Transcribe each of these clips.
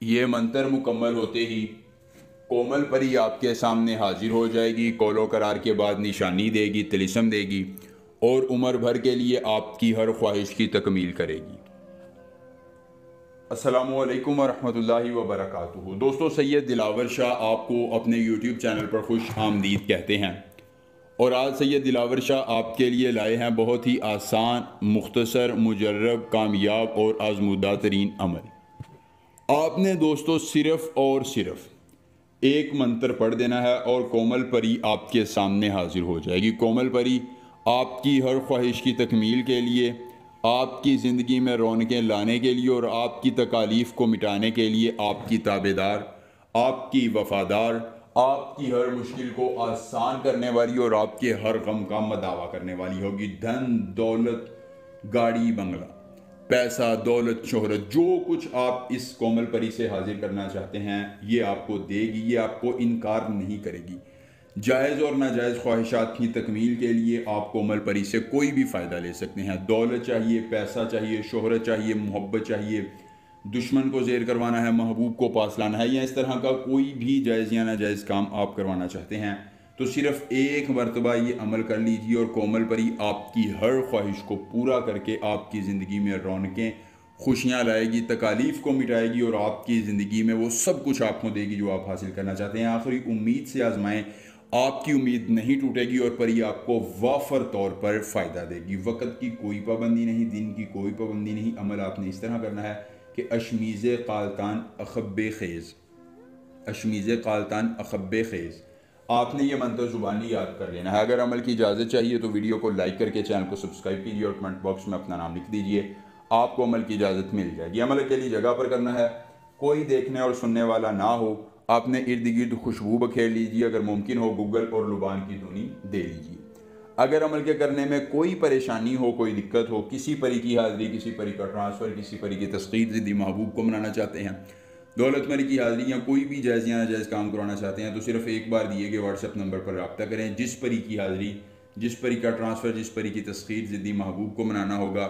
ये मंत्र मुकम्मल होते ही कोमल परी आपके सामने हाजिर हो जाएगी। कौलो करार के बाद निशानी देगी, तिलिस्म देगी और उम्र भर के लिए आपकी हर ख्वाहिश की तकमील करेगी। अस्सलामु अलैकुम वरहमतुल्लाहि वबरकातुहू। दोस्तों, सैयद दिलावर शाह आपको अपने यूट्यूब चैनल पर खुश आमदीद कहते हैं और आज सैयद दिलावर शाह आपके लिए लाए हैं बहुत ही आसान, मुख्तसर, मुजर्रब, कामयाब और आजमूदा तरीन अमल। आपने दोस्तों सिर्फ़ और सिर्फ एक मंत्र पढ़ देना है और कोमल परी आपके सामने हाजिर हो जाएगी। कोमल परी आपकी हर ख्वाहिश की तकमील के लिए, आपकी ज़िंदगी में रौनकें लाने के लिए और आपकी तकालीफ को मिटाने के लिए आपकी ताबेदार, आपकी वफ़ादार, आपकी हर मुश्किल को आसान करने वाली और आपके हर गम का मदावा करने वाली होगी। धन दौलत, गाड़ी बंगला, पैसा दौलत शोहरत, जो कुछ आप इस कोमल परी से हाजिर करना चाहते हैं ये आपको देगी। ये आपको इनकार नहीं करेगी। जायज़ और नाजायज़ ख्वाहिशात की तकमील के लिए आप कोमल परी से कोई भी फ़ायदा ले सकते हैं। दौलत चाहिए, पैसा चाहिए, शोहरत चाहिए, मोहब्बत चाहिए, दुश्मन को ज़ेर करवाना है, महबूब को पास लाना है, या इस तरह का कोई भी जायज़ या नाजायज़ काम आप करवाना चाहते हैं तो सिर्फ़ एक मरतबा ये अमल कर लीजिए और कोमल परी आपकी हर ख्वाहिश को पूरा करके आपकी ज़िंदगी में रौनकें, खुशियाँ लाएगी, तकालीफ़ को मिटाएगी और आपकी ज़िंदगी में वो सब कुछ आपको देगी जो आप हासिल करना चाहते हैं। आखिरी उम्मीद से आजमाएं, आपकी उम्मीद नहीं टूटेगी और परी आपको वाफर तौर पर फ़ायदा देगी। वक़्त की कोई पाबंदी नहीं, दिन की कोई पाबंदी नहीं। अमल आपने इस तरह करना है कि अशमीज़ कालतान अखब्बे खेज़, अशमीज़ कालतान अखब्बे खेज़, आपने ये मंत्र ज़ुबानी याद कर लेना है। अगर अमल की इजाज़त चाहिए तो वीडियो को लाइक करके चैनल को सब्सक्राइब कीजिए और कमेंट बॉक्स में अपना नाम लिख दीजिए, आपको अमल की इजाज़त मिल जाएगी। अमल के लिए जगह पर करना है, कोई देखने और सुनने वाला ना हो। आपने इर्द गिर्द खुशबू बखेर लीजिए, अगर मुमकिन हो गूगल और लुबान की धुनी दे लीजिए। अगर अमल के करने में कोई परेशानी हो, कोई दिक्कत हो, किसी परी की हाज़िरी, किसी परी का ट्रांसफ़र, किसी परी की तस्कीर, ज़िद्दी महबूब को मनाना चाहते हैं, दौलतमंद की हाज़िरी या कोई भी जायज़ या नाजायज़ काम करवाना चाहते हैं तो सिर्फ़ एक बार दिए गए व्हाट्सएप नंबर पर रब्ता करें। जिस परी की हाज़िरी, जिस परी का ट्रांसफ़र, जिस परी की तस्खीर ज़िद्दी महबूब को मनाना होगा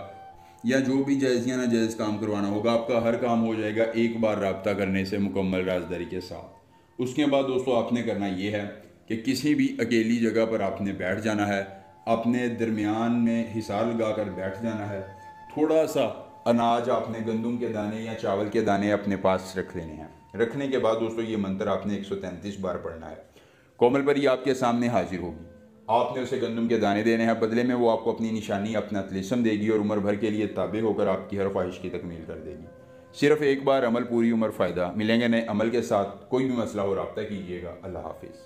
या जो भी जायज़ या नाजायज़ काम करवाना होगा, आपका हर काम हो जाएगा एक बार रब्ता करने से मुकम्मल राजदारी के साथ। उसके बाद दोस्तों आपने करना ये है कि किसी भी अकेली जगह पर आपने बैठ जाना है, अपने दरमियान में हिसार लगा कर बैठ जाना है। थोड़ा सा अनाज आपने गंदम के दाने या चावल के दाने अपने पास रख लेने हैं। रखने के बाद दोस्तों ये मंत्र आपने 133 बार पढ़ना है। कोमल परी आपके सामने हाजिर होगी, आपने उसे गंदम के दाने देने हैं, बदले में वो आपको अपनी निशानी, अपना तिलिस्म देगी और उम्र भर के लिए ताबे होकर आपकी हर ख्वाहिश की तकमील कर देगी। सिर्फ एक बार अमल, पूरी उम्र फ़ायदा। मिलेंगे नए अमल के साथ। कोई भी मसला हो रब्ता कीजिएगा। अल्लाह हाफिज़।